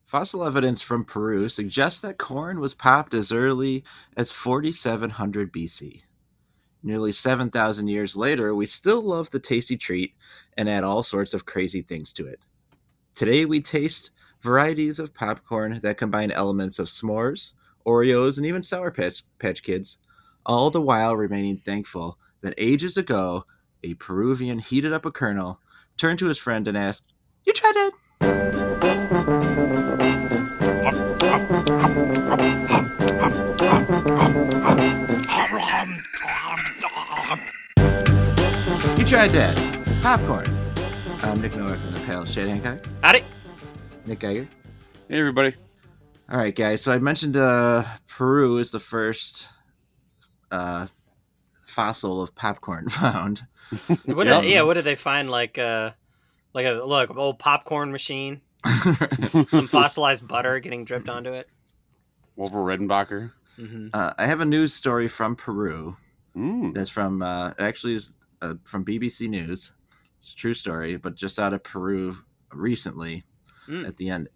Fossil evidence from Peru suggests that corn was popped as early as 4700 BC. Nearly 7,000 years later, we still love the tasty treat and add all sorts of crazy things to it. Today, we taste varieties of popcorn that combine elements of s'mores, Oreos, and even Sour Patch Kids, all the while remaining thankful that ages ago, a Peruvian heated up a kernel, turned to his friend and asked, "You tried that?" You tried that. Popcorn. I'm Nick Nowak in the pale Shade Hancock. Howdy. Nick Geiger. Hey, everybody. All right, guys. So I mentioned Peru is the first fossil of popcorn found. What did they find? Like an old popcorn machine, some fossilized butter getting dripped onto it. Wolver Redenbacher. Mm-hmm. I have a news story from Peru. That's from from BBC News. It's a true story, but just out of Peru recently, at the end,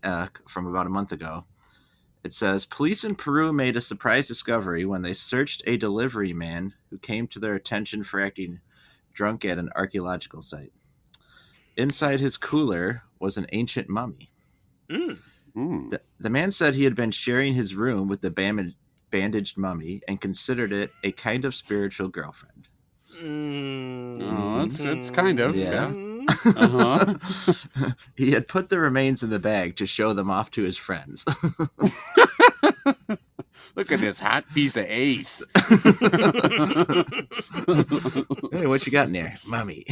from about a month ago. It says, police in Peru made a surprise discovery when they searched a delivery man who came to their attention for acting drunk at an archaeological site. Inside his cooler was an ancient mummy. The man said he had been sharing his room with the bandaged mummy and considered it a kind of spiritual girlfriend. Oh, it's kind of. Yeah. Uh-huh. He had put the remains in the bag to show them off to his friends. Look at this hot piece of ace. Hey, what you got in there? Mummy.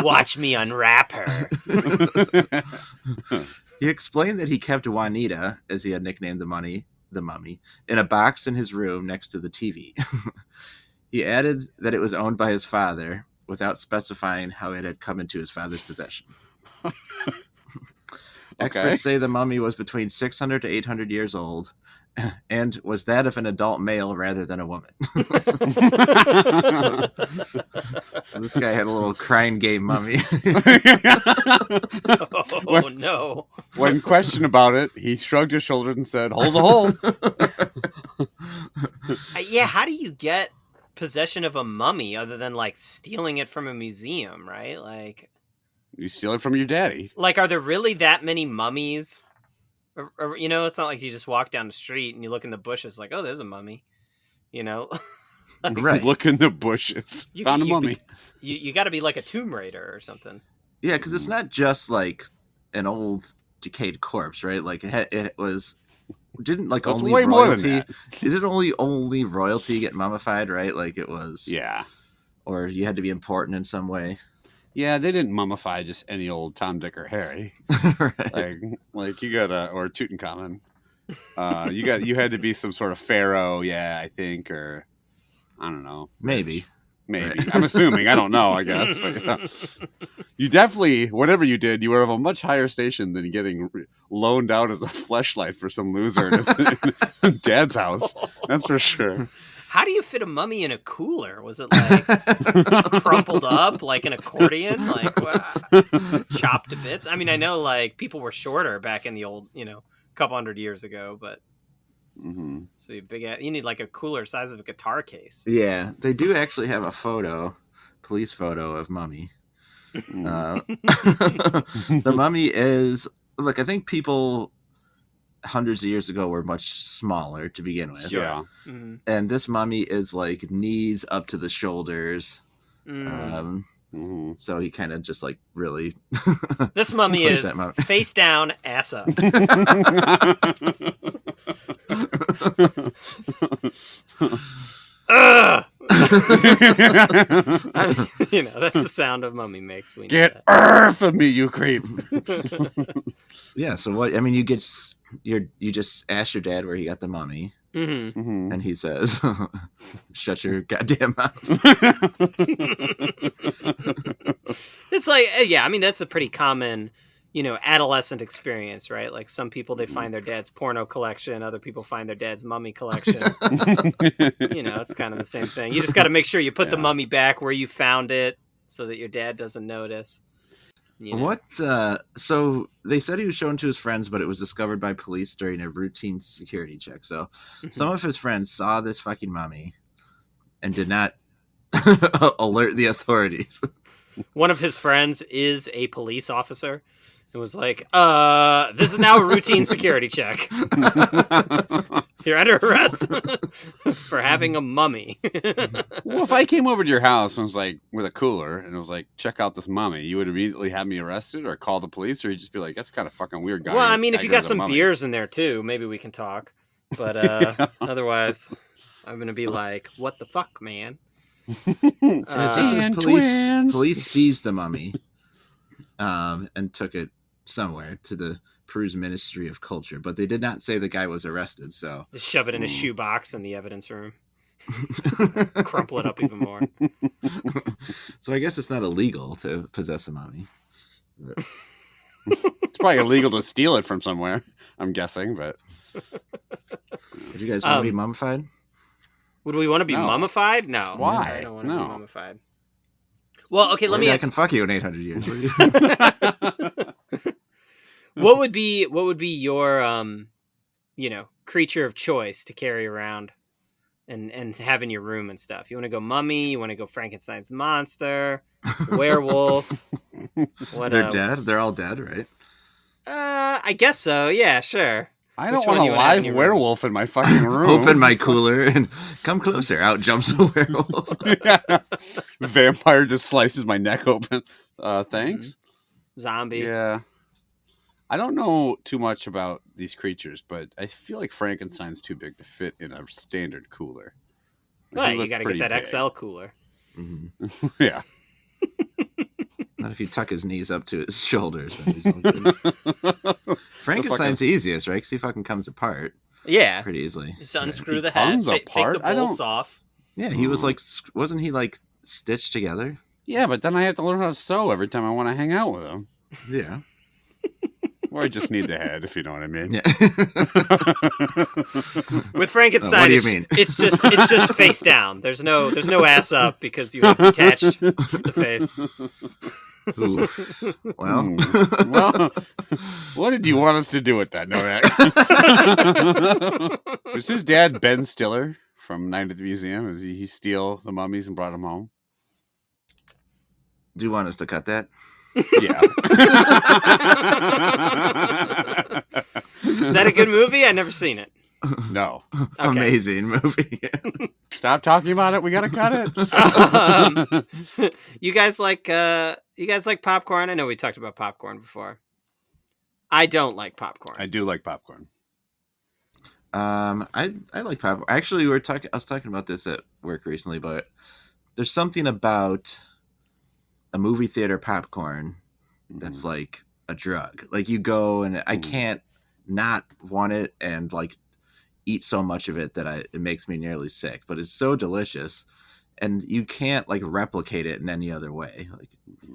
Watch me unwrap her. He explained that he kept Juanita, as he had nicknamed the mummy, in a box in his room next to the TV. He added that it was owned by his father, without specifying how it had come into his father's possession. Experts say the mummy was between 600 to 800 years old and was that of an adult male rather than a woman. This guy had a little crying game mummy. Oh, no. When questioned about it, he shrugged his shoulders and said, "Hole's a hole." Yeah, how do you get possession of a mummy other than like stealing it from a museum, right? Like, You steal it from your daddy. like, are there really that many mummies? Or, it's not like you just walk down the street and you look in the bushes like, oh, there's a mummy. Right. Look in the bushes. Found a mummy. You got to be like a Tomb Raider or something. Yeah, because it's not just like an old decayed corpse, right? Like it was. Didn't like That's only way more than royalty? that. Did only royalty get mummified? Right, like it was. Yeah. Or you had to be important in some way. Yeah, they didn't mummify just any old Tom, Dick, or Harry. Right. Like you got or Tutankhamun. You had to be some sort of pharaoh, yeah, I think, or I don't know. Maybe. Right. I'm assuming. I don't know, I guess. But, yeah. You definitely, whatever you did, you were of a much higher station than getting loaned out as a fleshlight for some loser in his dad's house. That's for sure. How do you fit a mummy in a cooler? Was it like crumpled up like an accordion, like chopped to bits? I mean, I know like people were shorter back in the old, couple hundred years ago, but so you need like a cooler size of a guitar case. Yeah, they do actually have a police photo of mummy. The mummy is, look, I think people hundreds of years ago were much smaller to begin with. Yeah. And this mummy is like knees up to the shoulders. So he kind of just like really. This mummy is face down, ass up. That's the sound a mummy makes. Get earth of me, you creep. Yeah. So what? I mean, you just ask your dad where he got the mummy. And he says, "Shut your goddamn mouth." It's like, yeah, I mean, that's a pretty common, adolescent experience, right? Like some people, they find their dad's porno collection. Other people find their dad's mummy collection. It's kind of the same thing. You just got to make sure you put the mummy back where you found it so that your dad doesn't notice. You know? What? So they said he was shown to his friends, but it was discovered by police during a routine security check. So some of his friends saw this fucking mummy and did not alert the authorities. One of his friends is a police officer. It was like, this is now a routine security check. You're under arrest for having a mummy. Well, if I came over to your house and was like, with a cooler, and it was like, check out this mummy, you would immediately have me arrested or call the police, or you'd just be like, that's kind of fucking weird, guy. Well, I mean, if you got some beers in there too, maybe we can talk. But otherwise, I'm going to be like, what the fuck, man? Police seized the mummy and took it somewhere to the Peru's Ministry of Culture, but they did not say the guy was arrested. So just shove it in a shoebox in the evidence room, crumple it up even more. So I guess it's not illegal to possess a mummy. But... It's probably illegal to steal it from somewhere, I'm guessing. But would you guys want to be mummified? Would we want to be mummified? No. Why? I don't want to be mummified. Well, okay, let me ask. I can fuck you in 800 years. What would be your creature of choice to carry around and have in your room and stuff? You want to go mummy? You want to go Frankenstein's monster? Werewolf? What, they're dead. They're all dead, right? I guess so. Yeah, sure. I don't want a live werewolf in my fucking room. Open my cooler and come closer. Out jumps a werewolf. Yeah. Vampire just slices my neck open. Thanks. Zombie. Yeah. I don't know too much about these creatures, but I feel like Frankenstein's too big to fit in a standard cooler. Well, you got to get that big XL cooler. Mm-hmm. Yeah. Not if you tuck his knees up to his shoulders. Then he's all good. Frankenstein's the easiest, right? Because he fucking comes apart. Yeah. Pretty easily. Just unscrew the head, take the bolts off. Yeah, he was like, wasn't he like stitched together? Yeah, but then I have to learn how to sew every time I want to hang out with him. Yeah. Or I just need the head, if you know what I mean. Yeah. With Frankenstein, what do you mean? It's just face down. There's no ass up because you have detached the face. Oof. Well, well, what did you want us to do with that, Novak? Was his dad Ben Stiller from Night at the Museum? Did he steal the mummies and brought them home? Do you want us to cut that? Yeah. Is that a good movie? I've never seen it. No. Okay. Amazing movie. Stop talking about it. We gotta cut it. You guys like popcorn? I know we talked about popcorn before. I don't like popcorn. I do like popcorn. I like popcorn. Actually, I was talking about this at work recently, but there's something about a movie theater popcorn that's like a drug. Like you go and I can't not want it and like eat so much of it that it makes me nearly sick, but it's so delicious and you can't like replicate it in any other way, like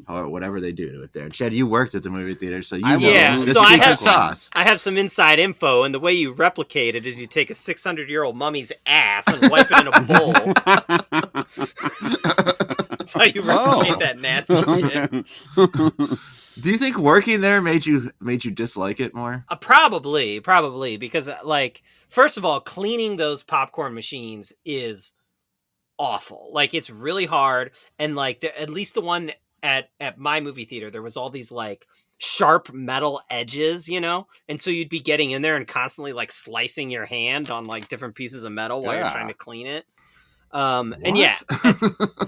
or whatever they do to it there. Chad, you worked at the movie theater, so you know the so secret sauce. I have some inside info, and the way you replicate it is you take a 600-year-old mummy's ass and wipe it in a bowl. That's how you replicate that nasty shit. Do you think working there made you dislike it more? Probably, because like first of all, cleaning those popcorn machines is awful. Like it's really hard, and like at least the one at my movie theater, there was all these like sharp metal edges, you know, and so you'd be getting in there and constantly like slicing your hand on like different pieces of metal while you're trying to clean it. And yeah,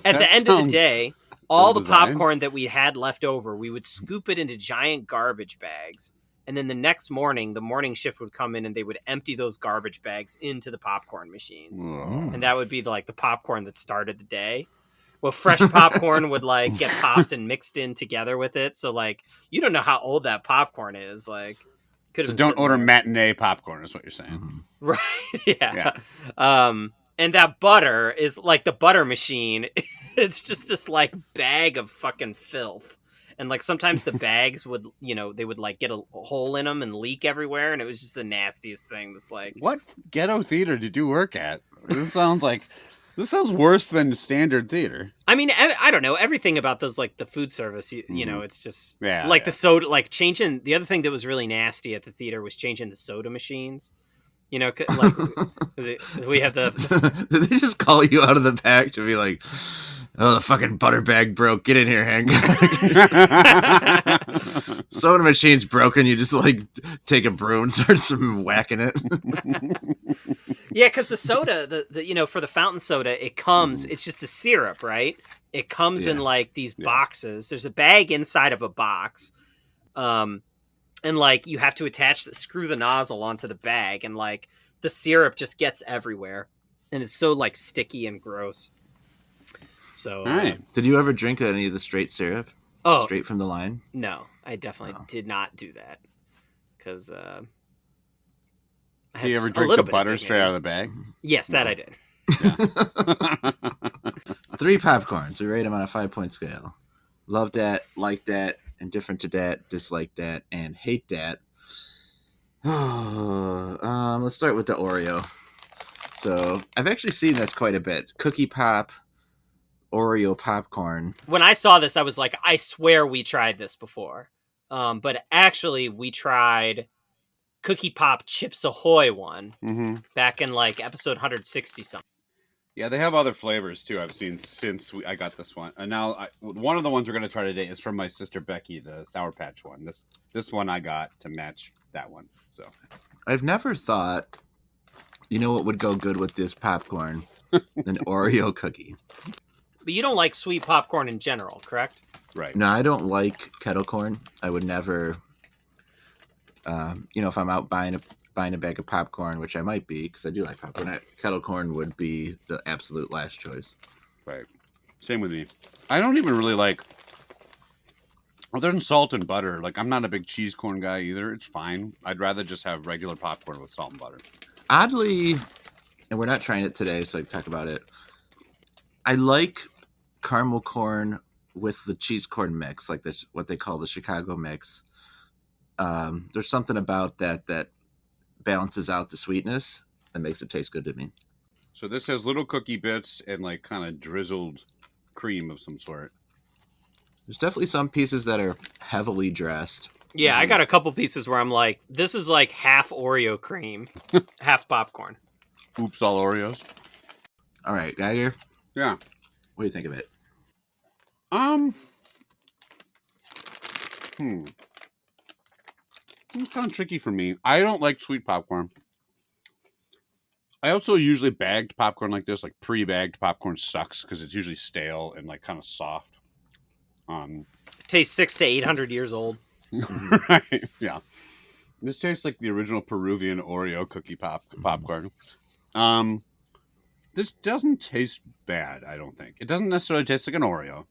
at the end of the day, all the popcorn that we had left over, we would scoop it into giant garbage bags. And then the next morning, the morning shift would come in and they would empty those garbage bags into the popcorn machines. And that would be like the popcorn that started the day. Well, fresh popcorn would like get popped and mixed in together with it. So like, you don't know how old that popcorn is. Like, so don't order matinee popcorn is what you're saying. Right. Yeah. And that butter is like the butter machine. It's just this like bag of fucking filth. And like sometimes the bags would, you know, they would like get a hole in them and leak everywhere. And it was just the nastiest thing. That's like, what ghetto theater did you work at? This sounds like This sounds worse than standard theater. I mean, I don't know. Everything about those, like the food service, you know, it's just the soda, like changing. The other thing that was really nasty at the theater was changing the soda machines. You know, like we have the. Did they just call you out of the back to be like, "Oh, the fucking butter bag broke. Get in here, Hank." Soda machine's broken. You just like take a broom and start whacking it. Yeah, because the soda, the you know, for the fountain soda, it comes. It's just a syrup, right? It comes in like these boxes. There's a bag inside of a box, and like you have to screw the nozzle onto the bag, and like the syrup just gets everywhere, and it's so like sticky and gross. So, did you ever drink any of the straight syrup? Oh, straight from the line? No, I definitely did not do that because. Do you ever drink the butter straight out of the bag? Yes, that I did. Yeah. 3 popcorns. We rate them on a 5-point scale. Love that, like that, indifferent to that, dislike that, and hate that. Let's start with the Oreo. So I've actually seen this quite a bit. Cookie Pop, Oreo Popcorn. When I saw this, I was like, I swear we tried this before. But actually, we tried Cookie Pop Chips Ahoy one back in like episode 160 something. Yeah, they have other flavors too. I've seen since I got this one, and now one of the ones we're going to try today is from my sister Becky, the Sour Patch one. This one I got to match that one. So I've never thought, you know what would go good with this popcorn? An Oreo cookie. But you don't like sweet popcorn in general, correct? Right. No, I don't like kettle corn. I would never. If I'm out buying a bag of popcorn, which I might be because I do like popcorn, kettle corn would be the absolute last choice. Right. Same with me. I don't even really like. Other than salt and butter, like I'm not a big cheese corn guy either. It's fine. I'd rather just have regular popcorn with salt and butter. Oddly, and we're not trying it today, so I can talk about it. I like caramel corn with the cheese corn mix, like this, what they call the Chicago mix. There's something about that balances out the sweetness that makes it taste good to me. So this has little cookie bits and like kind of drizzled cream of some sort. There's definitely some pieces that are heavily dressed. Yeah, I got a couple pieces where I'm like, this is like half Oreo cream, half popcorn. Oops, all Oreos. All right, Geiger. Yeah. What do you think of it? It's kind of tricky for me. I don't like sweet popcorn. I also usually bagged popcorn like this, like pre-bagged popcorn sucks because it's usually stale and like kind of soft. It tastes 600 to 800 years old. Right? Yeah. This tastes like the original Peruvian Oreo cookie popcorn. This doesn't taste bad, I don't think. It doesn't necessarily taste like an Oreo.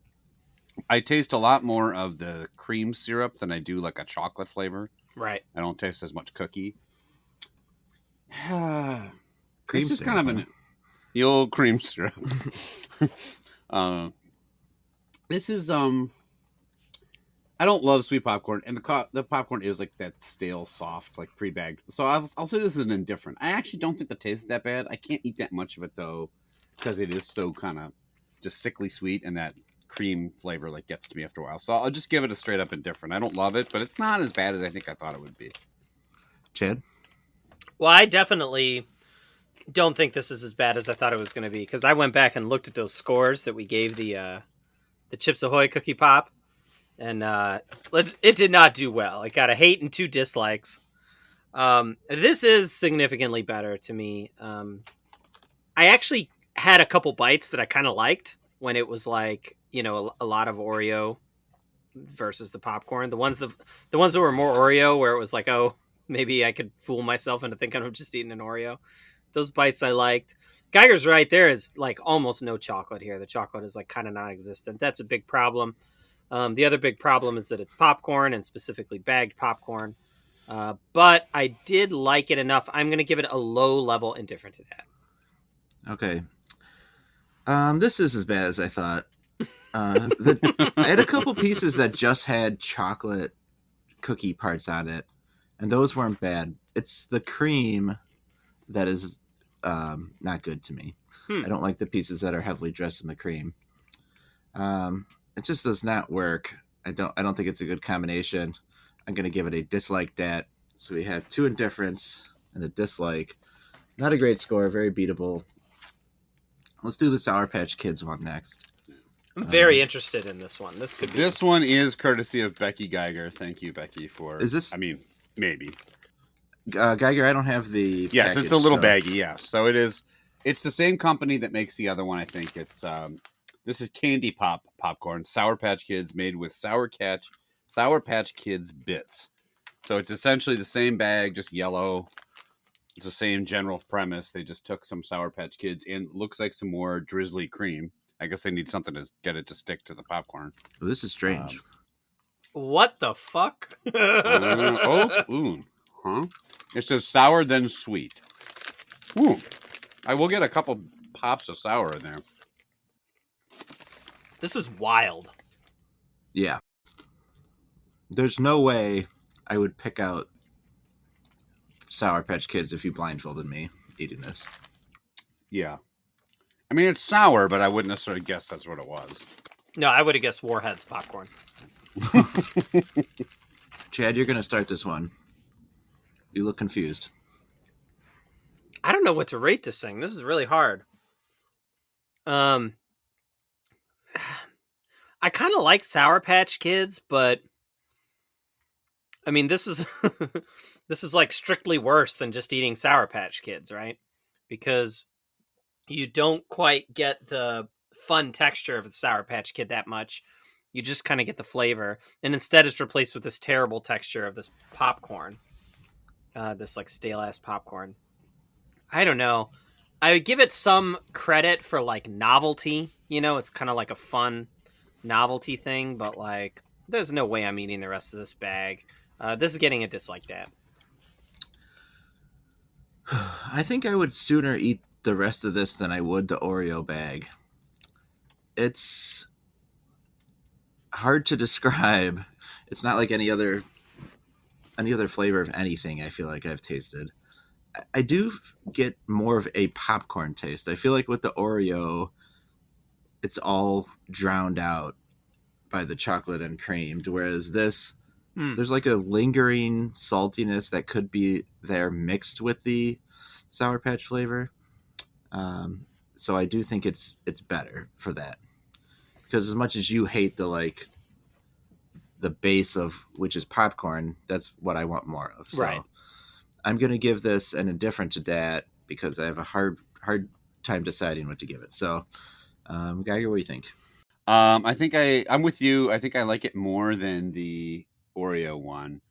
I taste a lot more of the cream syrup than I do like a chocolate flavor. Right. I don't taste as much cookie. Cream This is syrup, kind of the old cream syrup. This is I don't love sweet popcorn, and the popcorn is like that stale, soft, like pre-bagged. So I'll say this is an indifferent. I actually don't think the taste is that bad. I can't eat that much of it though, because it is so kind of just sickly sweet, and that cream flavor like gets to me after a while. So I'll just give it a straight up indifferent. I don't love it, but it's not as bad as I think I thought it would be. Chad? Well, I definitely don't think this is as bad as I thought it was going to be, because I went back and looked at those scores that we gave the Chips Ahoy Cookie Pop, and it did not do well. It got a hate and 2 dislikes. This is significantly better to me. I actually had a couple bites that I kind of liked when it was like, you know, a lot of Oreo versus the popcorn. The ones that were more Oreo, where it was like, oh, maybe I could fool myself into thinking I'm just eating an Oreo. Those bites I liked. Geiger's right. There is like almost no chocolate here. The chocolate is like kind of non-existent. That's a big problem. The other big problem is that it's popcorn, and specifically bagged popcorn. But I did like it enough. I'm going to give it a low level indifferent to that. Okay. This is as bad as I thought. I had a couple pieces that just had chocolate cookie parts on it, and those weren't bad. It's the cream that is not good to me. I don't like the pieces that are heavily dressed in the cream. It just does not work. I don't think it's a good combination. I'm going to give it a dislike dat. So we have 2 indifference and a dislike. Not a great score, very beatable. Let's do the Sour Patch Kids one next. I'm very interested in this one. This could be. This one is courtesy of Becky Geiger. Thank you, Becky, for. Is this? I mean, maybe. Geiger, I don't have the. Yes, package, it's a little baggy. Yeah, so it is. It's the same company that makes the other one. I think it's. This is Candy Popcorn, Sour Patch Kids, made with Sour Patch Kids bits. So it's essentially the same bag, just yellow. It's the same general premise. They just took some Sour Patch Kids and looks like some more drizzly cream. I guess they need something to get it to stick to the popcorn. Well, this is strange. What the fuck? Huh? It says sour then sweet. Ooh. I will get a couple pops of sour in there. This is wild. Yeah. There's no way I would pick out Sour Patch Kids if you blindfolded me eating this. Yeah. I mean, it's sour, but I wouldn't necessarily guess that's what it was. No, I would have guessed Warhead's popcorn. Chad, you're going to start this one. You look confused. I don't know what to rate this thing. This is really hard. I kind of like Sour Patch Kids, but I mean, this is this is like strictly worse than just eating Sour Patch Kids, right? Because you don't quite get the fun texture of the Sour Patch Kid that much. You just kind of get the flavor, and instead it's replaced with this terrible texture of this popcorn, this like stale ass popcorn. I don't know. I would give it some credit for like novelty. You know, it's kind of like a fun novelty thing, but like, there's no way I'm eating the rest of this bag. This is getting a dislike dat. I think I would sooner eat the rest of this than I would the Oreo bag. It's hard to describe. It's not like any other flavor of anything I feel like I've tasted. I do get more of a popcorn taste. I feel like with the Oreo, it's all drowned out by the chocolate and creamed, whereas this, there's like a lingering saltiness that could be there mixed with the Sour Patch flavor. So I do think it's better for that, because as much as you hate the base of which is popcorn, that's what I want more of. So right. I'm going to give this an indifferent to dat because I have a hard time deciding what to give it. So, Geiger, what do you think? I think I'm with you. I think I like it more than the Oreo one.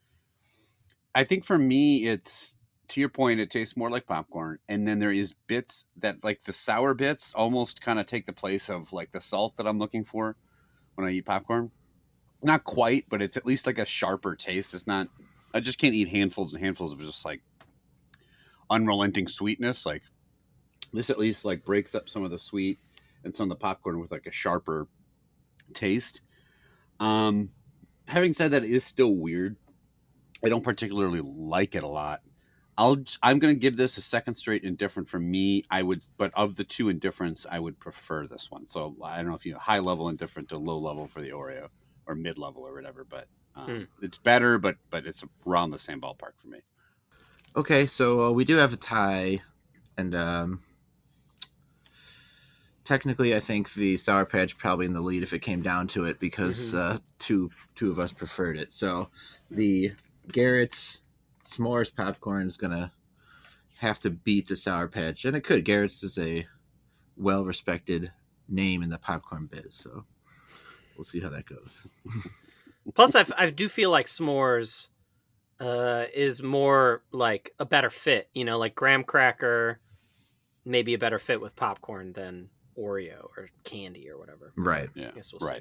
I think for me, it's, to your point, it tastes more like popcorn. And then there is bits that, like the sour bits, almost kind of take the place of like the salt that I'm looking for when I eat popcorn. Not quite, but it's at least like a sharper taste. It's not, I just can't eat handfuls and handfuls of just like unrelenting sweetness. Like this at least like breaks up some of the sweet and some of the popcorn with like a sharper taste. Having said that, it is still weird. I don't particularly like it a lot. I'm going to give this a second straight indifferent for me. But of the two indifferents, I would prefer this one. So I don't know if you high level indifferent to low level for the Oreo or mid level or whatever, but it's better, but it's around the same ballpark for me. Okay, so we do have a tie, and technically, I think the Sour Patch probably in the lead if it came down to it, because two of us preferred it. So the Garrett's S'mores popcorn is gonna have to beat the Sour Patch, and it could. Garrett's is a well-respected name in the popcorn biz, so we'll see how that goes. Plus, I do feel like S'mores is more like a better fit. You know, like graham cracker, maybe a better fit with popcorn than Oreo or candy or whatever. Right. Yeah. I guess we'll see.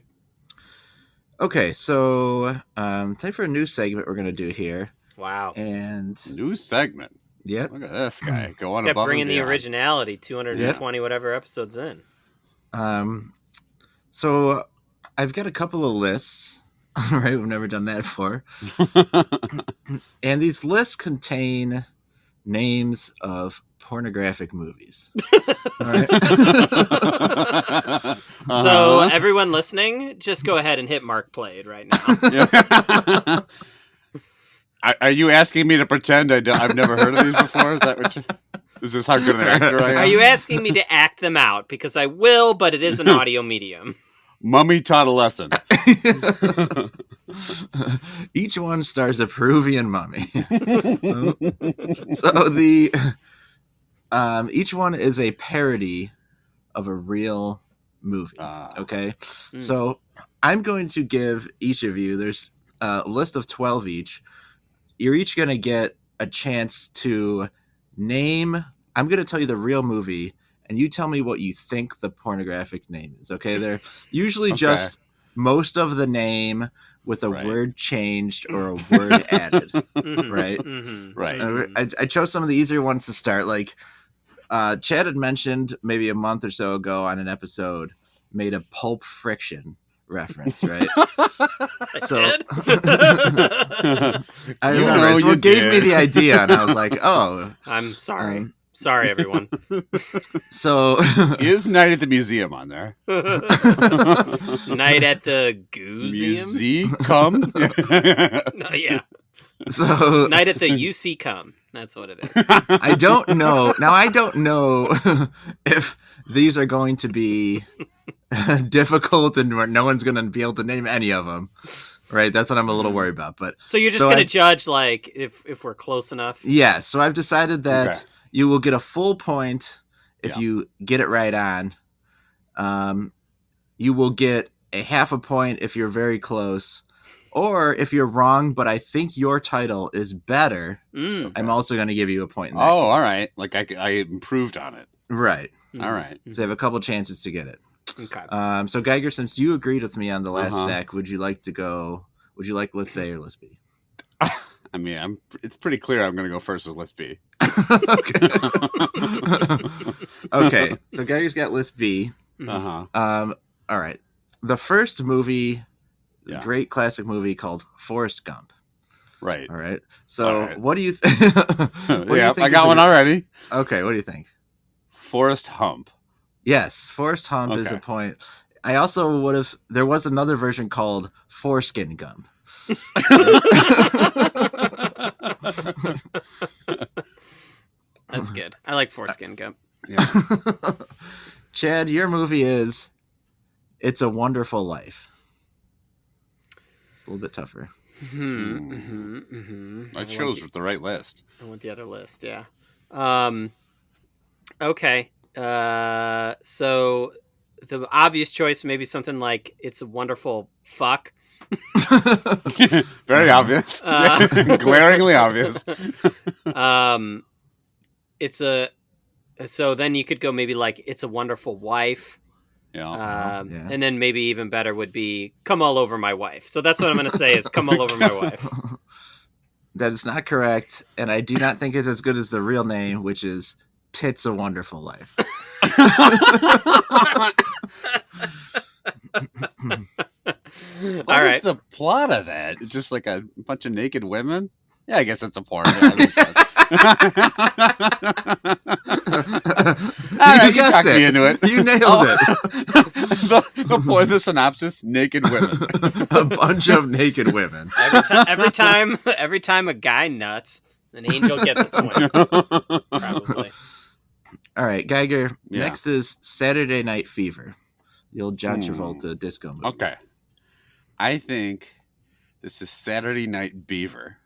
Okay, so time for a new segment we're gonna do here. Wow. And new segment. Yep. Look at this guy going kept above bringing and the beyond. originality 220 whatever episodes in. So I've got a couple of lists. Right, we've never done that before. And these lists contain names of pornographic movies. All right. So everyone listening, just go ahead and hit mark played right now. Are you asking me to pretend I've never heard of these before? Is that what is this how good an actor I am? Are you asking me to act them out? Because I will, but it is an audio medium. Mummy taught a lesson. Each one stars a Peruvian mummy. So each one is a parody of a real movie. Okay, so I'm going to give each of you. There's a list of 12 each. You're each going to get a chance to name. I'm going to tell you the real movie, and you tell me what you think the pornographic name is. Okay, they're usually just most of the name with a word changed or a word added. Right. Right. I chose some of the easier ones to start. Like Chad had mentioned maybe a month or so ago on an episode, made a Pulp Friction reference, right? Did? I remember. It's what gave me the idea, and I was like, "Oh, I'm sorry. Sorry, everyone." So is Night at the Museum on there? Night at the Gooseum? Come? Yeah. So Night at the UC Come. That's what it is. I don't know. Now I don't know if these are going to be difficult and no one's going to be able to name any of them. Right? That's what I'm a little worried about. But so you're just going to judge like if we're close enough? Yeah. So I've decided that you will get a full point if you get it right on. You will get a half a point if you're very close. Or if you're wrong, but I think your title is better, I'm also going to give you a point in that case. All right. Like I improved on it. Right. All right. So you have a couple chances to get it. Okay. So Geiger, since you agreed with me on the last stack, would you like list A or list B? I mean, it's pretty clear I'm going to go first with list B. Okay. So Geiger's got list B. Uh-huh. All right. The first movie, great classic movie called Forrest Gump. Right. All right. So what do you I got one already. Okay. What do you think? Forrest Hump. Yes. Forrest Hump is a point. I also there was another version called Foreskin Gump. That's good. I like Foreskin Gump. Yeah. Chad, your movie is It's a Wonderful Life. It's a little bit tougher. I chose the right list. I want the other list, yeah. Okay. So the obvious choice may be something like It's a Wonderful Fuck. Very obvious. Glaringly obvious. So then you could go maybe like It's a Wonderful Wife. Yeah. And then maybe even better would be Come All Over My Wife. So that's what I'm going to say is Come All Over My Wife. That is not correct, and I do not think it's as good as the real name, which is Tits a Wonderful Life. What is the plot of that? It's just like a bunch of naked women? Yeah, I guess it's a porn. Yeah, that makes sense. All right, you talked me into it. You nailed it. The synopsis: naked women. A bunch of naked women. Every time a guy nuts, an angel gets its wing. Probably. All right, Geiger. Yeah. Next is Saturday Night Fever, the old John Travolta disco movie. Okay, I think this is Saturday Night Beaver.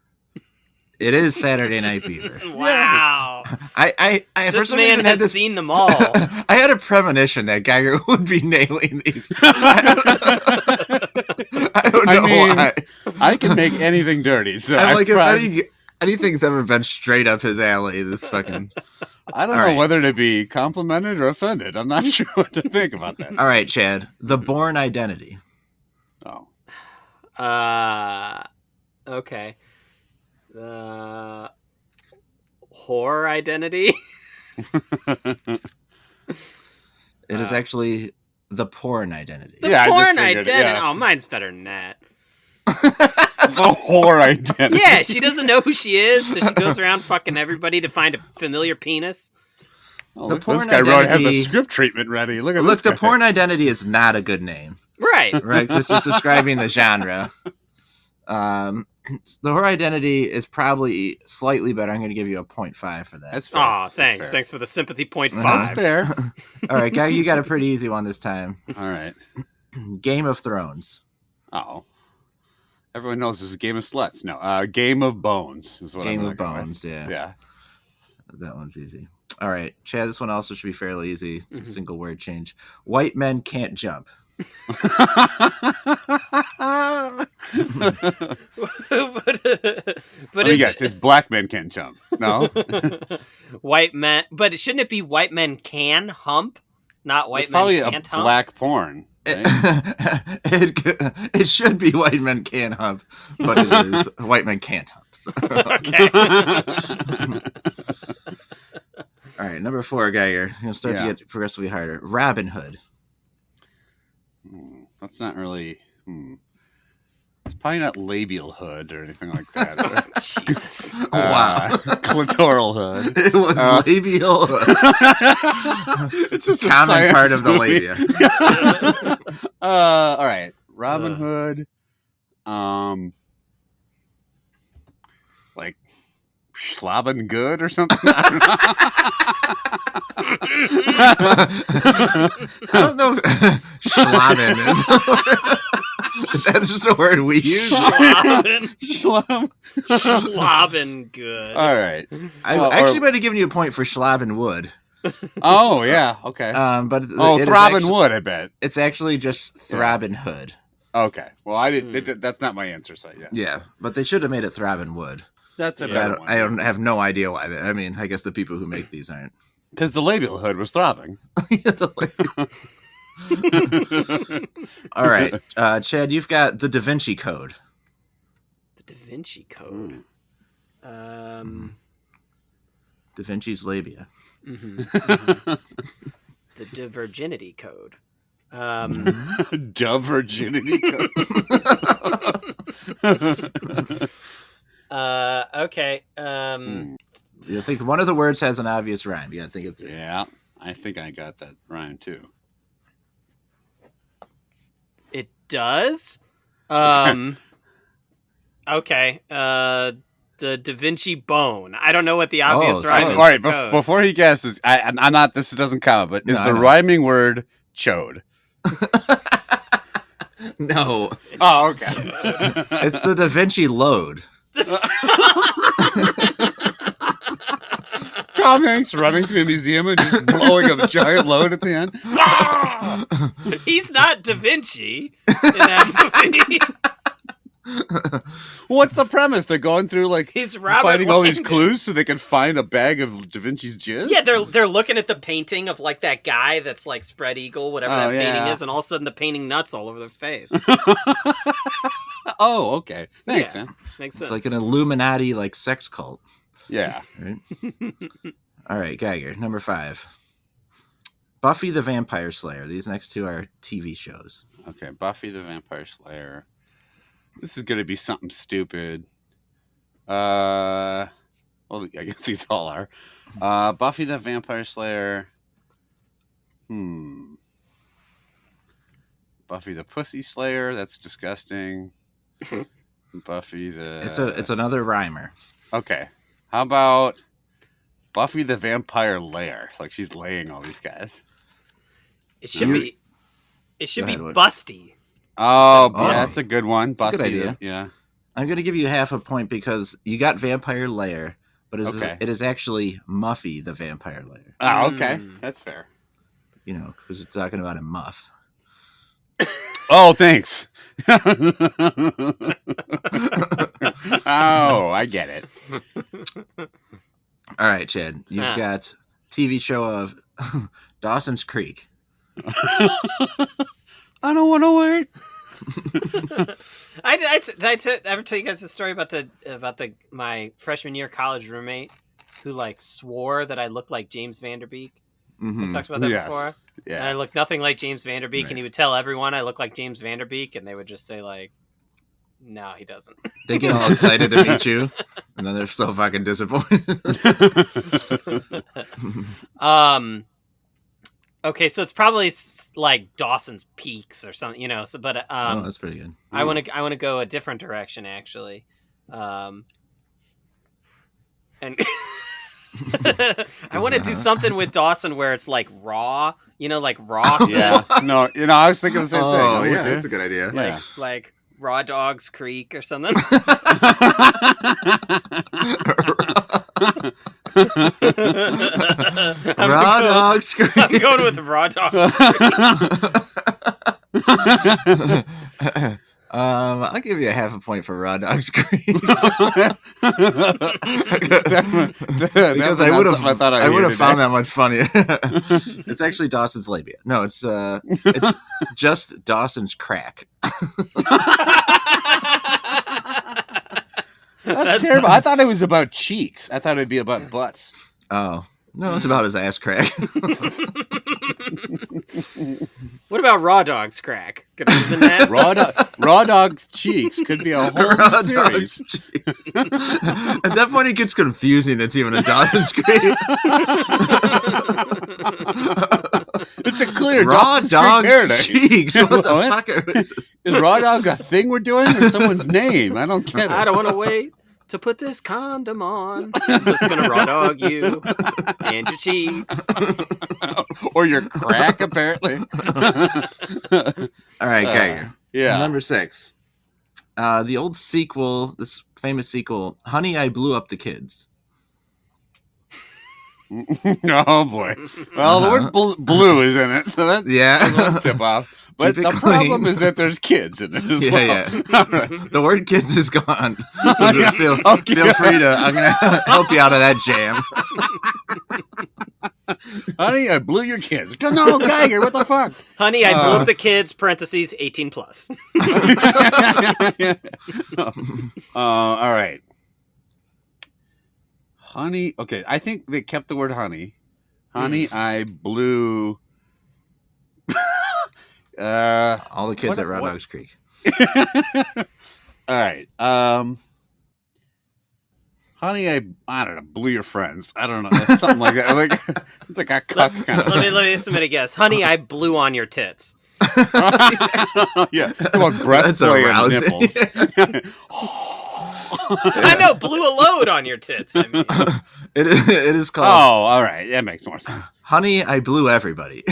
It is Saturday Night Beaver. Wow. I this man has seen them all. I had a premonition that Geiger would be nailing these. I don't know why. I can make anything dirty. So I'm like, if anything's ever been straight up his alley, this fucking... I don't know whether to be complimented or offended. I'm not sure what to think about that. All right, Chad. The Bourne Identity. Oh. Okay. Horror Identity. It is actually The Porn Identity. The Porn Identity. Yeah. Oh, mine's better than that. The Horror Identity. Yeah, she doesn't know who she is, so she goes around fucking everybody to find a familiar penis. Oh, The look, porn this guy really has a identity- script treatment ready. Look at Look, this the guy. porn identity is not a good name, Right. right? 'Cause it's just describing the genre. The horror identity is probably slightly better. I'm going to give you a 0.5 for that. That's fair. Aw, That's thanks. fair. Thanks for the sympathy point Uh-huh. 5. That's fair. All right, guy, you got a pretty easy one this time. All right. Game of Thrones. Oh. Everyone knows this is a Game of Sluts. No, Game of Bones is what Game I'm of gonna go with. Bones, yeah. Yeah. That one's easy. All right, Chad, this one also should be fairly easy. It's a single word change. White men can't jump. but Let me guess. It's black men can't jump. No? white men, but shouldn't it be white men can hump, not white It's probably men a can't hump? black porn. Right? It should be white men can hump, but it is white men can't hump. So. Okay. All right, number 4, Geiger. You're going to start Yeah. to get progressively harder. Robin Hood. That's not really. It's probably not labial hood or anything like that. Jesus. Wow. Clitoral hood. It was labial. It's just a Common science part of the movie. labia. All right. Robin Hood. Like Schlaben good or something. I don't know if Schlaben is that just a word we use? Schlaben good. All right. I actually might have given you a point for Schlaben wood. Oh yeah. Okay. But Throbbing wood. I bet. It's actually just Throbbing Hood. Okay. Well, I didn't. That's not my answer. So yeah. Yeah, but they should have made it Throbbing Wood. That's a But better one. I don't have no idea why. I mean, I guess the people who make these aren't. Because the labial hood was throbbing. All right, Chad, you've got the Da Vinci Code. The Da Vinci Code. Da Vinci's labia. The Virginity Code. Da Virginity Code. Okay. You think one of the words has an obvious rhyme. You gotta think it through. Yeah, I think I got that rhyme too. It does. Okay. The Da Vinci Bone. I don't know what the obvious it's rhyme close. is. All right, for code. before he guesses, I'm not. This doesn't count. But is No, I the know. rhyming word chode? No, Oh, okay. it's the Da Vinci Load. Tom Hanks running through a museum and just blowing a giant load at the end. He's not Da Vinci in that movie. What's the premise? They're going through like He's Robert finding all these Langdon. clues so they can find a bag of Da Vinci's jizz. Yeah, they're looking at the painting of like that guy that's like spread eagle, whatever that painting yeah. is, and all of a sudden the painting nuts all over their face. Oh, okay. Thanks, Yeah. man. Makes It's sense. like an Illuminati like sex cult. Yeah. Right? All right, Geiger, number 5. Buffy the Vampire Slayer. These next two are TV shows. Okay, Buffy the Vampire Slayer. This is gonna be something stupid. Well, I guess these all are. Buffy the Vampire Slayer. Buffy the Pussy Slayer. That's disgusting. Buffy the. It's another rhymer. Okay. How about Buffy the Vampire Lair? Like she's laying all these guys. It should be. It should Go be ahead, Wood. Busty. Oh, Oh. yeah, that's a good one. That's a good Busty, idea. Yeah. I'm going to give you half a point because you got Vampire Lair, but Okay. it is actually Muffy the Vampire Lair. Oh, okay. That's fair. You know, because you're talking about a muff. Oh, thanks. Oh, I get it. All right, Chad, you've Ah. got TV show of Dawson's Creek. I don't want to wait. Did I ever tell you guys the story about my freshman year college roommate who like swore that I looked like James Vanderbeek? I talked about that Yes. before. And I Yeah. look nothing like James Vanderbeek, and he would tell everyone I look like James Vanderbeek, and they would just say like, No, he doesn't. They get all excited to meet you, and then they're so fucking disappointed. Okay, so it's probably like Dawson's Peaks or something, So, but Oh, that's pretty good. I want to go a different direction actually, and I want to do something with Dawson where it's like raw, like raw. Yeah, no, I was thinking the same thing. Oh, yeah, that's a good idea. Yeah. Like Raw Dogs Creek or something. Raw Dogs Creek. I'm going with Raw Dogs Creek. I'll give you a half a point for Raw Dogs Creek. Because I would have found that much funnier. It's actually Dawson's labia. No, it's just Dawson's crack. That's terrible. I thought it was about cheeks. I thought it'd be about butts. Oh. No, it's about his ass crack. What about Raw Dog's crack? Could have been that. Raw Dog's cheeks could be a whole Raw series. At that point, it gets confusing. It's even a Dawson's Creek. It's a clear Raw Dog's Dog's cheeks. What the fuck is this? Is Raw Dog a thing we're doing or someone's name? I don't get it. I don't want to wait to put this condom on. I'm just gonna raw dog you and your cheeks. Or your crack, apparently. All right, Geiger. Yeah. Number 6. The old sequel, this famous sequel, Honey, I Blew Up the Kids. Oh, boy. Well, the word blue is in it, so that's a tip off. But the problem is that there's kids in it as well. Yeah. Right. The word kids is gone. So feel free to, I'm going to help you out of that jam. Honey, I blew your kids. No, Geiger, what the fuck? Honey, I blew up the kids, parentheses, 18 plus. All right. Honey, okay, I think they kept the word honey. Honey, I blew... all the kids at Raw Dogs Creek. All right. Honey, I don't know, blew your friends. I don't know. Something like that. Like, it's like a cuck kind of. Let me submit a guess. Honey, I blew on your tits. Yeah. Come on, breastplay and nipples. I know, blew a load on your tits. I mean. It is called... Oh, all right. That makes more sense. Honey, I Blew Everybody.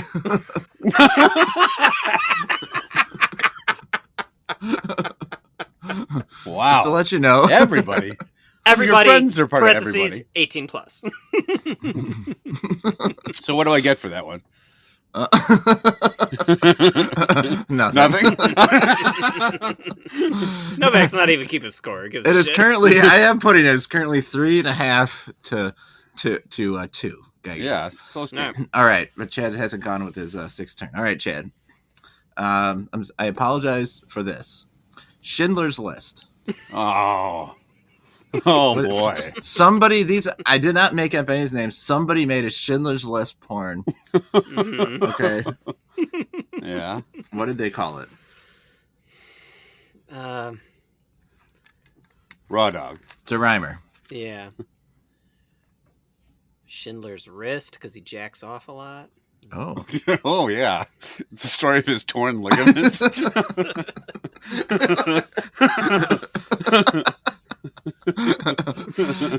Wow. Just to let you know. Everybody. Everybody, your friends are part of everybody. 18 plus. So what do I get for that one? Nothing. Novak's not even keeping score. It is currently, I am putting it, it's currently 3.5 to 2. Geiger. Yeah, it's close to. All right, but Chad hasn't gone with his 6th turn. All right, Chad. I apologize for this. Schindler's List. Oh But boy. Somebody, I did not make up any names. Somebody made a Schindler's List porn. Mm-hmm. Okay. Yeah. What did they call it? Raw Dog. It's a rhymer. Yeah. Schindler's Wrist, because he jacks off a lot. Oh. Oh, yeah. It's the story of his torn ligaments. You're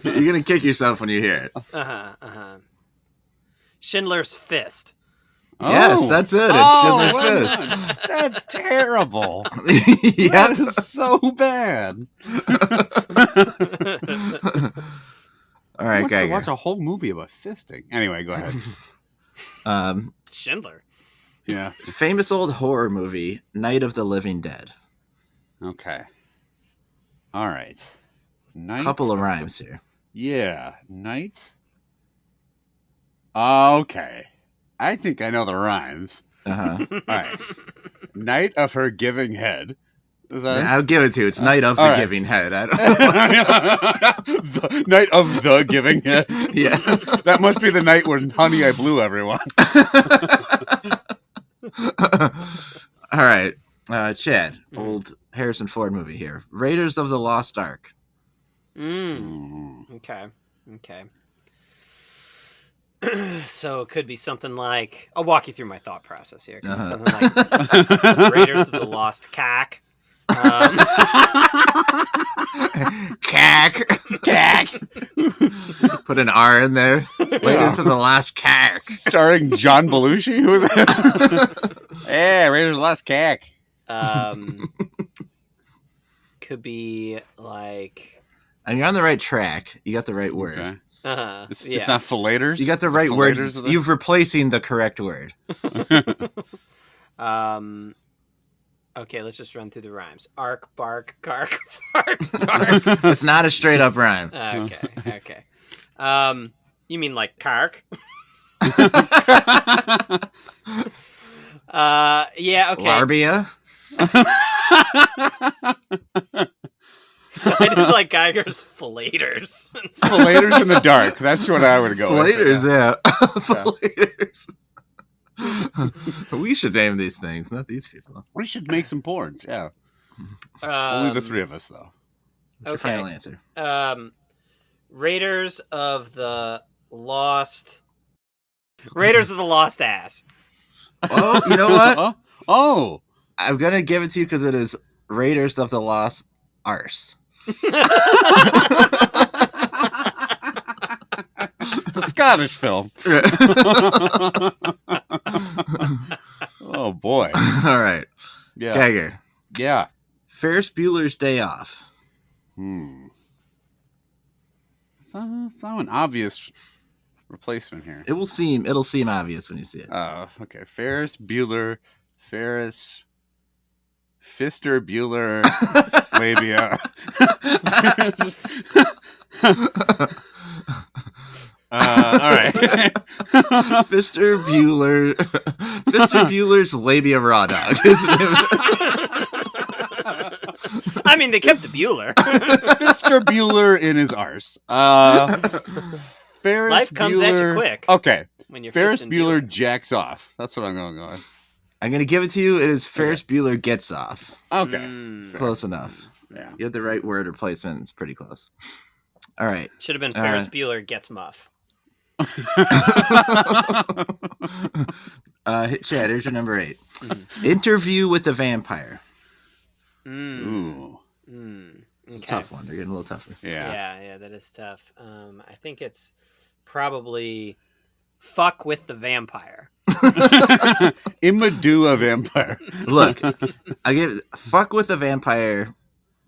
going to kick yourself when you hear it. Schindler's Fist. Yes, that's it. It's Schindler's Fist. That's terrible. Yeah. That is so bad. All right, Geiger. Watch a whole movie about fisting. Anyway, go ahead. Schindler. Yeah. Famous old horror movie, Night of the Living Dead. Okay. All right. Night. Couple of rhymes here. Yeah. Night. Okay. I think I know the rhymes. Uh-huh. All right. Night of her giving head. Is that... Yeah, I'll give it to you. It's Night of the Giving Head. I don't... The night of the giving head. Yeah. That must be the night when Honey, I Blew everyone. All right. Chad, old Harrison Ford movie here. Raiders of the Lost Ark. Okay. So it could be something like, I'll walk you through my thought process here. It could be something like Raiders of the Lost Cack. Cack. Put an R in there. Raiders of the Lost Cack. Starring John Belushi? Who is that? Yeah, Raiders of the Lost Cack. Could be like... And you're on the right track. You got the right word. Okay. It's not fillators? You got the right word. You've replacing the correct word. Okay, let's just run through the rhymes. Ark, bark, gark, bark, bark. It's not a straight up rhyme. Okay. You mean like kark? Yeah, okay. Larbia? I did like Geiger's fillators. Fillators in the dark. That's what I would go with. Fillators, yeah. Fillators. We should name these things, not these people. We should make some porns, yeah. Only the three of us, though. What's your final answer? Raiders of the Lost Ass. Oh, you know what? Oh! I'm going to give it to you because it is Raiders of the Lost Arse. It's a Scottish film. Oh, boy. All right. Yeah. Geiger. Yeah. Ferris Bueller's Day Off. It's not an obvious replacement here. It'll seem obvious when you see it. Okay. Ferris Bueller. Fister Bueller. Labia. All right. Fister Bueller's labia raw dog. I mean, they kept the Bueller. Fister Bueller in his arse. Ferris Life comes Bueller... at you quick. Okay. When you're Ferris fisting Bueller jacks off. That's what I'm going to go with. I'm going to give it to you. It is Ferris Bueller gets off. Okay. Close enough. Yeah. You have the right word replacement. It's pretty close. All right. Should have been Ferris Bueller gets muff. Chad, here's your number 8. Interview with the Vampire. Ooh. It's a tough one. They're getting a little tougher. Yeah, that is tough. I think it's probably fuck with the vampire. Imadu a vampire. Look, fuck with the vampire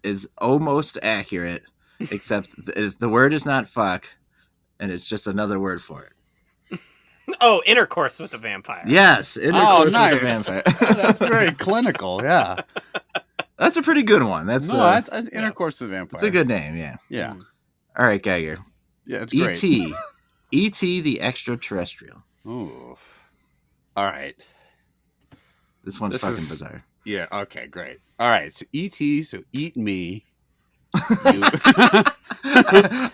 is almost accurate, except the word is not fuck, and it's just another word for it. Oh, intercourse with the vampire. Yes, intercourse nice. with the vampire. That's very clinical, yeah. That's a pretty good one. That's intercourse with the vampire. It's a good name, yeah. Yeah. All right, Geiger. Yeah, it's great. E.T. E.T. the Extraterrestrial. Ooh. All right. This one's fucking bizarre. Yeah, okay, great. All right, so E.T., so eat me. I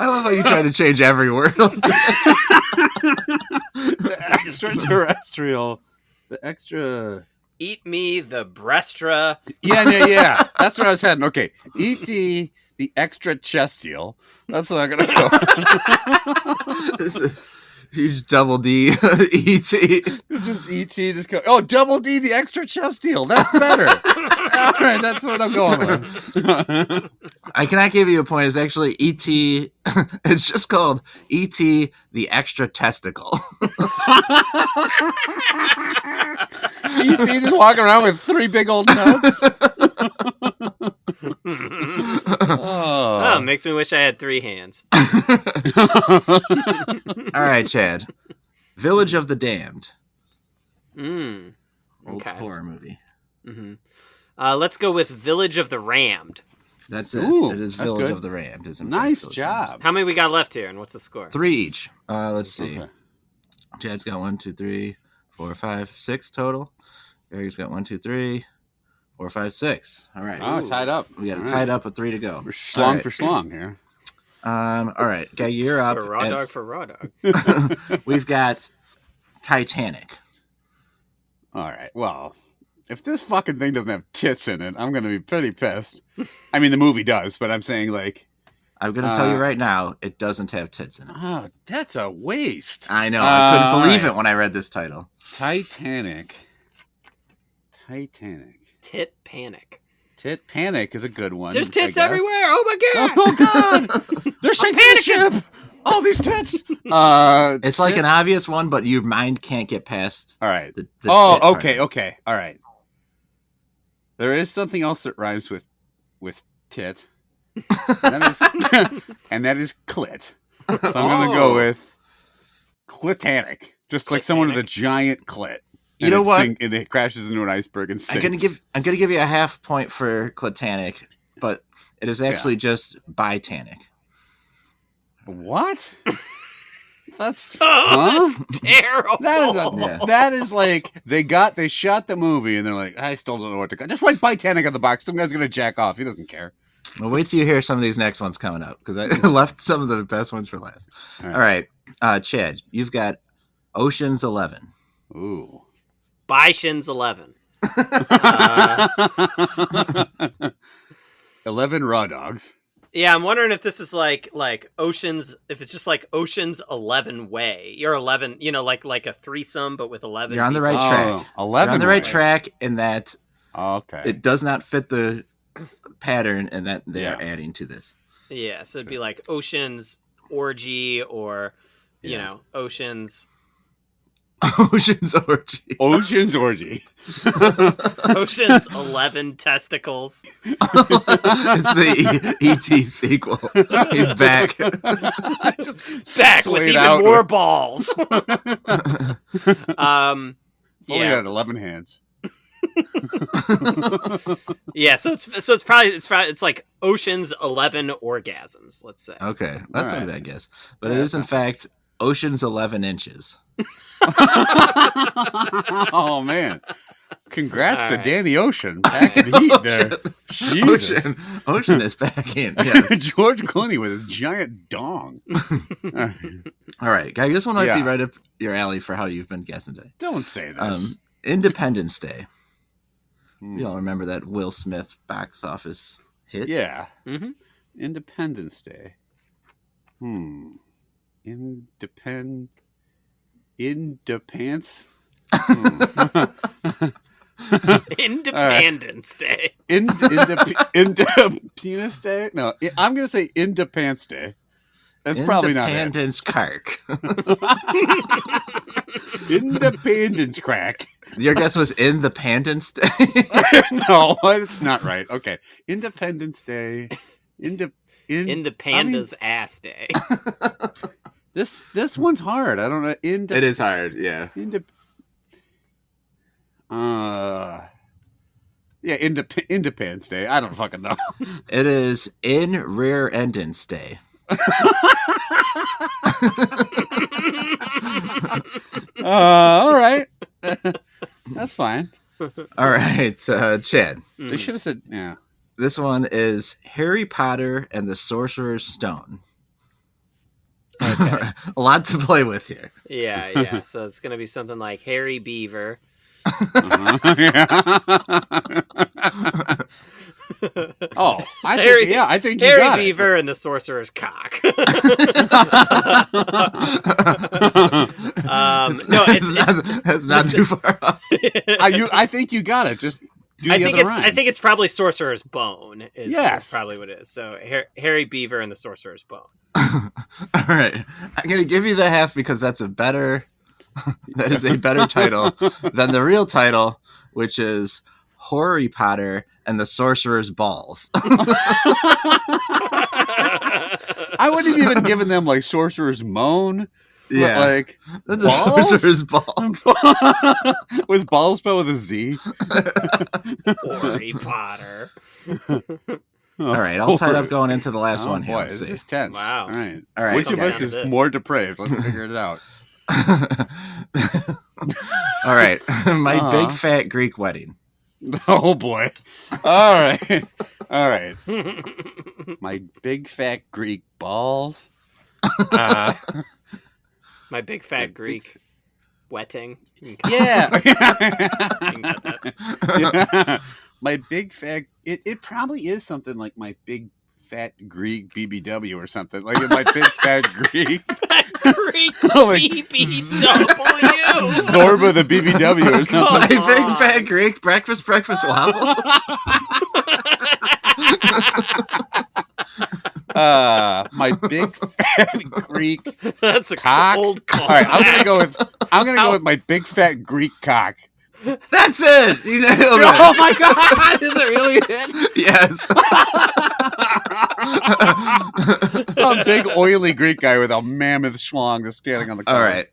love how you try to change every word. The extraterrestrial. The extra... Eat me the breastra. Yeah. That's where I was heading. Okay. E.T. the extra chestial. That's what I'm going to go. Huge double D E.T. It's just E.T. just go, oh, double D the extra chestial. That's better. All right, that's what I'm going with. I cannot give you a point. It's actually E.T. It's just called E.T. the extra testicle. E.T. just walking around with 3 big old nuts. Oh, makes me wish I had 3 hands. All right, Chad. Village of the Damned. Old horror movie. Mm-hmm. Let's go with Village of the Rammed. That's it. Ooh, it is Village of the Rammed. Nice job. How many we got left here, and what's the score? 3 each. Let's see. Okay. Chad's got 1, 2, 3, 4, 5, 6 total. Eric's got 1, 2, 3, 4, 5, 6. All right. Oh, tied up. We got it tied up with 3 to go. We're schlong for schlong here. All right. Guy, you're up. For raw dog for raw dog. We've got Titanic. All right. Well, if this fucking thing doesn't have tits in it, I'm gonna be pretty pissed. I mean, the movie does, but I'm saying like. I'm gonna tell you right now, it doesn't have tits in it. Oh, that's a waste. I know. I couldn't believe it when I read this title. Titanic. Tit Panic. Tit Panic is a good one. There's tits everywhere. Oh my god. Oh god. They're sinking the ship. All these tits. It's like an obvious one, but your mind can't get past. All right. The okay. All right. There is something else that rhymes with tit. And that is clit. So I'm gonna go with clitanic. Just like someone with a giant clit. You know what? And it crashes into an iceberg and sinks. I'm gonna give you a half point for clitanic, but it is actually just bitanic. What? That's terrible. That is like they shot the movie and they're like, I still don't know what to call. Just write bitanic on the box. Some guy's gonna jack off. He doesn't care. Well, wait till you hear some of these next ones coming up because I left some of the best ones for last. All right. Chad, you've got Ocean's 11. Ooh. Bishans 11. 11 raw dogs. Yeah, I'm wondering if this is like Ocean's, if it's just like Ocean's 11 way. You're 11, like a threesome, but with 11. You're on the right track. 11. You're on the right track in that okay. It does not fit the pattern and that they are adding to this. Yeah, so it'd be like Ocean's Orgy or, Ocean's Orgy. Ocean's Orgy. Ocean's 11 testicles. It's the E.T. sequel. He's back. Back with even more balls. Only had 11 hands. Yeah, so it's probably like Ocean's 11 orgasms, let's say. Okay, that's not a bad guess. But it is in fact Ocean's 11 inches. Oh man. Congrats to Danny Ocean. Back in heat there. Jesus. Ocean is back in. Yeah. George Clooney with his giant dong. All right, guy, this one might be right up your alley for how you've been guessing today. Don't say this. Independence Day. You all remember that Will Smith box office hit? Yeah. Mm-hmm. Independence Day. Independence. Independence Day. Independence Day? No, I'm going to say Independence Day. That's probably not it. Independence Cark. Independence Crack. Your guess was Independence Day? No, it's not right. Okay. Independence Day. In the panda's ass day. This one's hard. I don't know. It is hard, yeah. Independence Day. I don't fucking know. It is in Rear Endance Day. All right. That's fine. All right, Chad. They should have said, yeah. This one is Harry Potter and the Sorcerer's Stone. Okay. A lot to play with here. Yeah. So it's going to be something like Harry Beaver. Oh, I think you Harry got Beaver and the Sorcerer's Cock. No, it's not too far off. I think you got it. Just do the other rhyme. I think it's probably Sorcerer's Bone. Is probably what it is. So Harry Beaver and the Sorcerer's Bone. All right, I'm gonna give you the half because that is a better title than the real title, which is Harry Potter and the Sorcerer's Balls. I wouldn't have even given them like Sorcerer's Moan. Yeah, like the Sorcerer's Balls. Was balls spelled with a Z? Harry Potter. All right, all tied up going into the last one here. Boy, this is tense. Wow. All right. Which of us is more depraved? Let's figure it out. All right. My big fat Greek wedding. Oh boy. All right. My big fat Greek balls. My big fat Greek wetting. Yeah. You can cut that. My big fat. It probably is something like my big fat Greek BBW or something. Like my big fat Greek. Greek Like BBW. Zorba the BBW or something. My big fat Greek breakfast waffle. My big fat Greek. That's a cock. cold call. All right, I'm gonna go with my big fat Greek cock. That's it. You nailed it. Oh my god! Is it really it? Yes. Some big oily Greek guy with a mammoth schlong just standing on the cover. All right.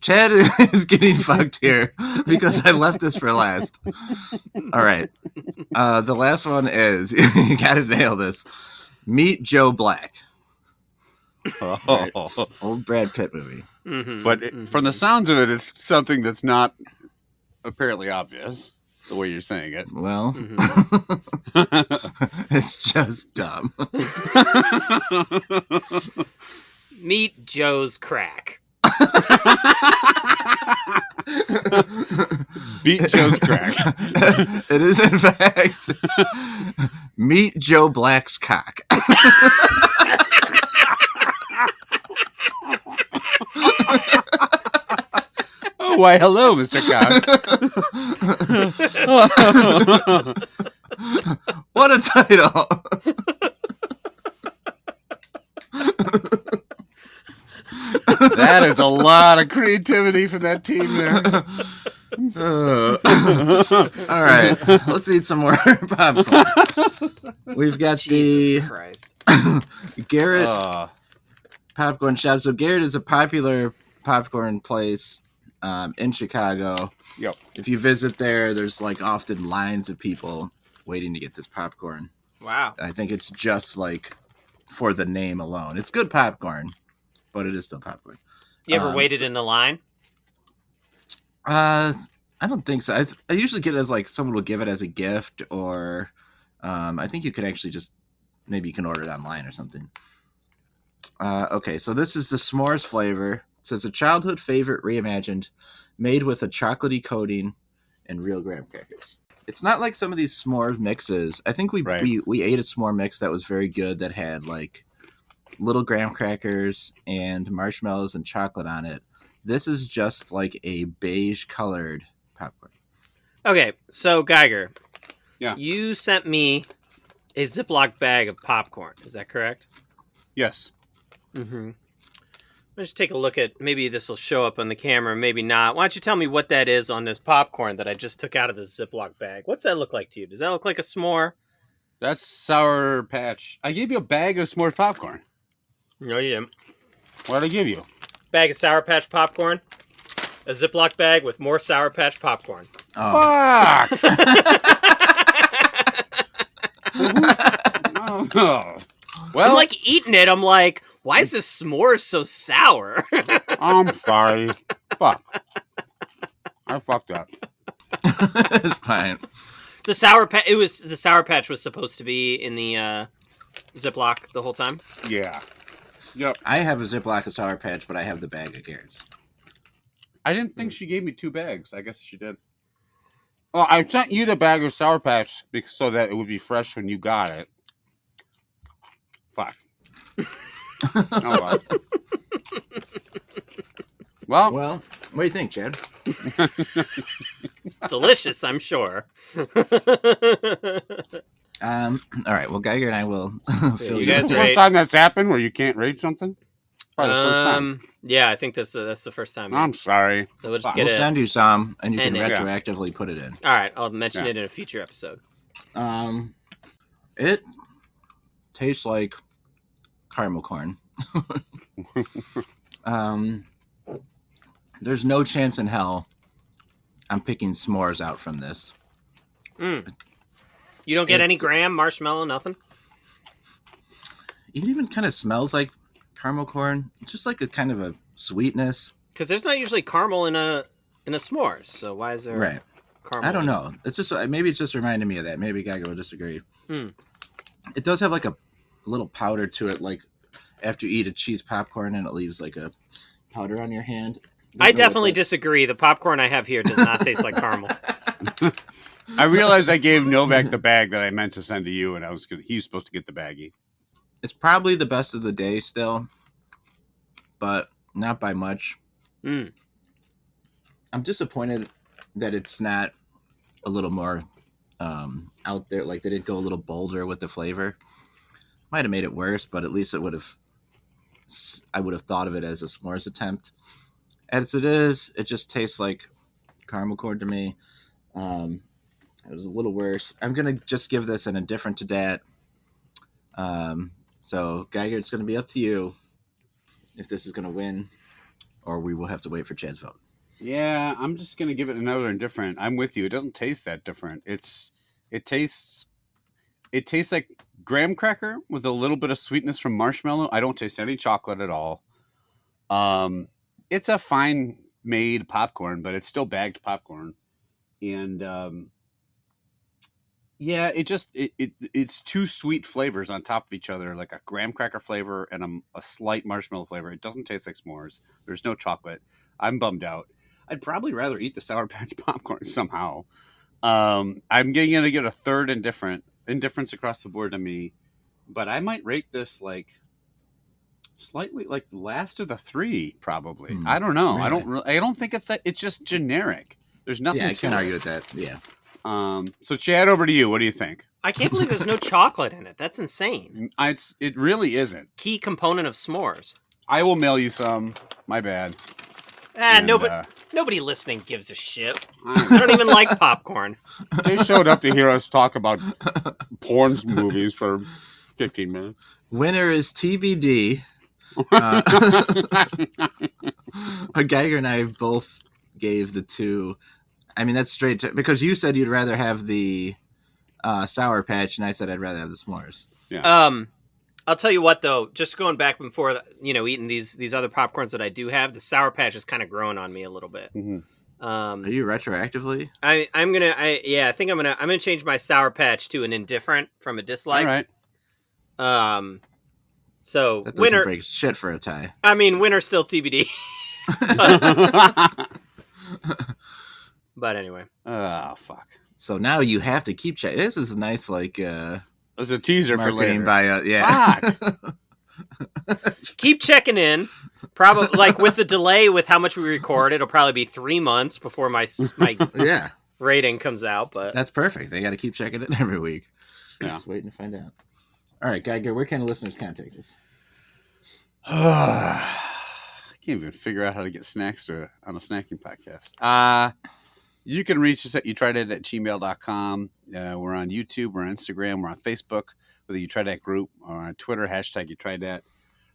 Chad is getting fucked here because I left this for last. All right. The last one is, you gotta nail this. Meet Joe Black. Oh. Right. Old Brad Pitt movie. Mm-hmm, But from the sounds of it, it's something that's not apparently obvious, the way you're saying it. Well, it's just dumb. Meet Joe's crack. Beat Joe's crack. It is, in fact, Meet Joe Black's cock. Oh, why, hello, Mr. Cock. What a title. That is a lot of creativity from that team there. All right, let's eat some more popcorn. We've got Jesus Christ. the Garrett popcorn shop. So Garrett is a popular popcorn place in Chicago. Yep. If you visit there, there's like often lines of people waiting to get this popcorn. Wow. I think it's just like for the name alone. It's good popcorn, but it is still popcorn. You ever waited in the line? I don't think so. I usually get it as like someone will give it as a gift, or I think you could actually just maybe you can order it online or something. Okay, so this is the s'mores flavor. It says a childhood favorite reimagined, made with a chocolatey coating and real graham crackers. It's not like some of these s'mores mixes. I think we ate a s'more mix that was very good that had like little graham crackers and marshmallows and chocolate on it. This is just like a beige colored popcorn. Okay, so Geiger. Yeah. You sent me a Ziploc bag of popcorn. Is that correct? Yes. Mm-hmm. Let's just take a look at, maybe this will show up on the camera, maybe not. Why don't you tell me what that is on this popcorn that I just took out of the Ziploc bag? What's that look like to you? Does that look like a s'more? That's Sour Patch. I gave you a bag of s'mores popcorn. No, you didn't. What did I give you? Bag of Sour Patch popcorn. A Ziploc bag with more Sour Patch popcorn. Oh. Fuck! Oh. Well, I'm like eating it. I'm like, why is this s'more so sour? I'm sorry. Fuck. I fucked up. It's fine. The Sour Patch was supposed to be in the Ziploc the whole time. Yeah. Yep. I have a Ziploc of Sour Patch, but I have the bag of Garrett's. I didn't think she gave me 2 bags. I guess she did. Well, I sent you the bag of Sour Patch so that it would be fresh when you got it. Fuck. Oh, well. Well, what do you think, Chad? Delicious, I'm sure. All right. Well, Geiger and I will fill you you guys in. The first time that's happened where you can't rate something? Probably the first time. Yeah, I think that's the first time. I'm sorry. So we'll just Fuck. get We'll it. send you some, and you can And- retroactively put it in. All right, I'll mention Yeah. it in a future episode. It tastes like caramel corn. There's no chance in hell I'm picking s'mores out from this. You don't get any graham, marshmallow, nothing? It even kind of smells like caramel corn. It's just like a kind of a sweetness. Because there's not usually caramel in a s'mores. So why is there Right. caramel? I don't know. It's just maybe it's just reminding me of that. Maybe Geiger will disagree. It does have like a little powder to it, like after you eat a cheese popcorn and it leaves like a powder on your hand. I definitely disagree. The popcorn I have here does not taste like caramel. I realized I gave Novak the bag that I meant to send to you, and he's supposed to get the baggie. It's probably the best of the day still, but not by much. I'm disappointed that it's not a little more out there. Like, they didn't go a little bolder with the flavor. Might have made it worse, but at least I would have thought of it as a s'mores attempt. As it is, it just tastes like caramel corn to me. It was a little worse. I'm gonna just give this an indifferent to dat. So Geiger, it's gonna be up to you if this is gonna win, or we will have to wait for Chad's vote. Yeah, I'm just gonna give it another indifferent. I'm with you. It doesn't taste that different. It tastes like graham cracker with a little bit of sweetness from marshmallow. I don't taste any chocolate at all. It's a fine made popcorn, but it's still bagged popcorn. And yeah, it's two sweet flavors on top of each other, like a graham cracker flavor and a slight marshmallow flavor. It doesn't taste like s'mores. There's no chocolate. I'm bummed out. I'd probably rather eat the Sour Patch popcorn somehow. I'm going to give it a third indifference across the board to me, but I might rate this like slightly like last of the three, probably. I don't know. Really? I don't think it's that. It's just generic. There's nothing. Yeah, I can't argue with that. Yeah. So Chad, over to you. What do you think? I can't believe there's no chocolate in it. That's insane. It really isn't. Key component of s'mores. I will mail you some. My bad. Nobody listening gives a shit. I don't even like popcorn. They showed up to hear us talk about porn movies for 15 minutes. Winner is TBD. Geiger and I both gave the two. I mean, that's straight to, because you said you'd rather have the Sour Patch, and I said I'd rather have the s'mores. Yeah. I'll tell you what, though, just going back before, eating these other popcorns that I do have, the Sour Patch is kind of growing on me a little bit. Mm-hmm. Are you retroactively? I think I'm gonna change my Sour Patch to an indifferent from a dislike. All right. So that doesn't winner break shit for a tie. I mean, winner still TBD. But anyway. Oh fuck. So now you have to keep checking. This is a nice It's a teaser for later. Keep checking in. Probably like with the delay with how much we record, it'll probably be 3 months before my rating comes out. But that's perfect. They got to keep checking it every week. Yeah. Just waiting to find out. All right, Geiger, where can listeners contact us? I can't even figure out how to get snacks on a snacking podcast. You can reach us at youtrydat@gmail.com. We're on YouTube, we're on Instagram, we're on Facebook with the You Tried Dat group, or on Twitter, #YouTriedThat.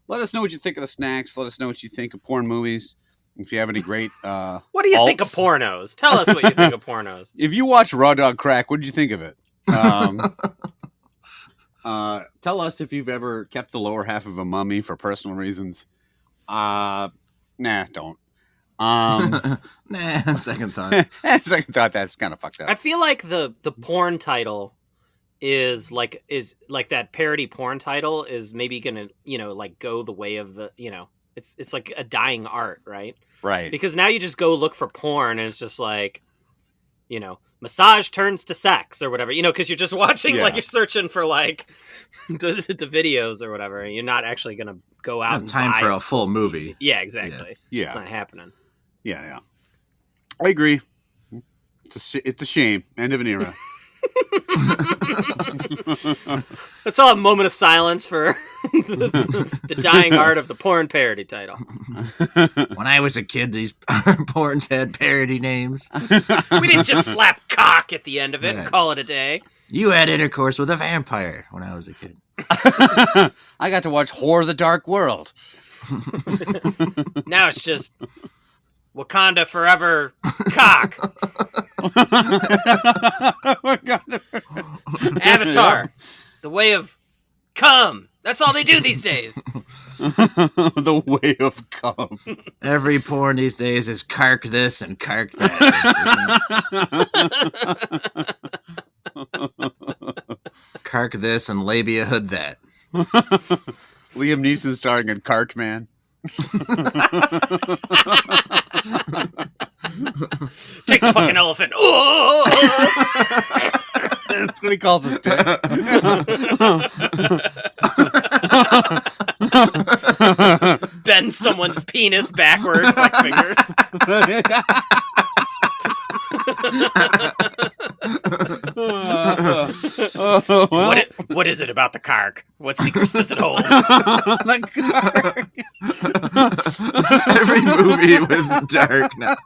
Let us know what you think of the snacks. Let us know what you think of porn movies. If you have any great what do you think of pornos? Tell us what you think of pornos. If you watch Raw Dog Crack, what did you think of it? Tell us if you've ever kept the lower half of a mummy for personal reasons. Nah, don't. Second thought. Second thought, that's kind of fucked up. I feel like the porn title is like that parody porn title is maybe gonna go the way of the it's like a dying art, right? Right. Because now you just go look for porn and it's just like massage turns to sex or whatever, because you're just watching like you're searching for like the videos or whatever. And you're not actually gonna go out. Not time for a full movie. Yeah, exactly. Yeah, it's not happening. Yeah. I agree. It's a shame. End of an era. Let's all have a moment of silence for the dying art of the porn parody title. When I was a kid, these porns had parody names. We didn't just slap cock at the end of it and call it a day. You had intercourse with a vampire when I was a kid. I got to watch Whore of the Dark World. Now it's just Wakanda Forever cock. Avatar, the way of cum. That's all they do these days. The way of cum. Every porn these days is cark this and cark that. Cark this and labia hood that. Liam Neeson starring in Cartman. Take the fucking elephant. Oh! That's what he calls his dick. Bend someone's penis backwards like fingers. What is it about the Kark? What secrets does it hold? Every movie with Dark Knight.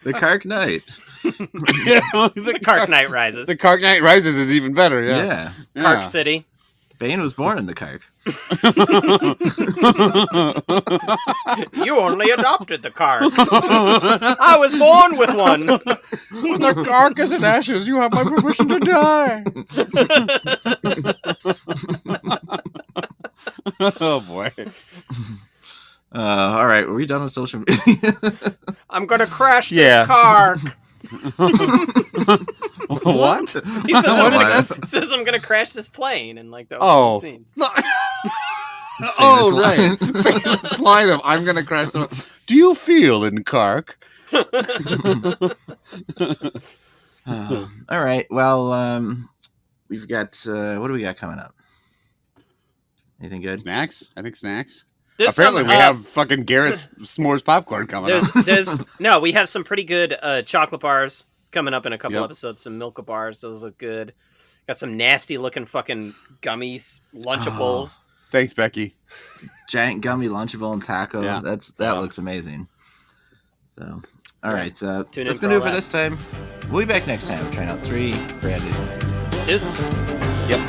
The Kark Knight. The Kark Knight Rises. The Kark Knight Rises is even better. Yeah. Kark City. Bane was born in the Kark. You only adopted the Kark. I was born with one. With a carcass and ashes, you have my permission to die. Oh boy. All right, were we done with social media? I'm gonna crash this Kark. What? He says I'm gonna crash this plane and like the opening scene. Oh right. Famous line of I'm gonna crash the. Do you feel in Kark? All right. Well, we've got what do we got coming up? Anything good? Snacks? I think snacks. Apparently, we have fucking Garrett's s'mores popcorn coming up. No, we have some pretty good chocolate bars coming up in a couple episodes. Some Milka bars, those look good. Got some nasty looking fucking gummies, Lunchables. Thanks, Becky. Giant gummy Lunchable and taco. Yeah. That looks amazing. So, all right. That's gonna do it for this time. We'll be back next time. Trying out 3 brandies. Yep.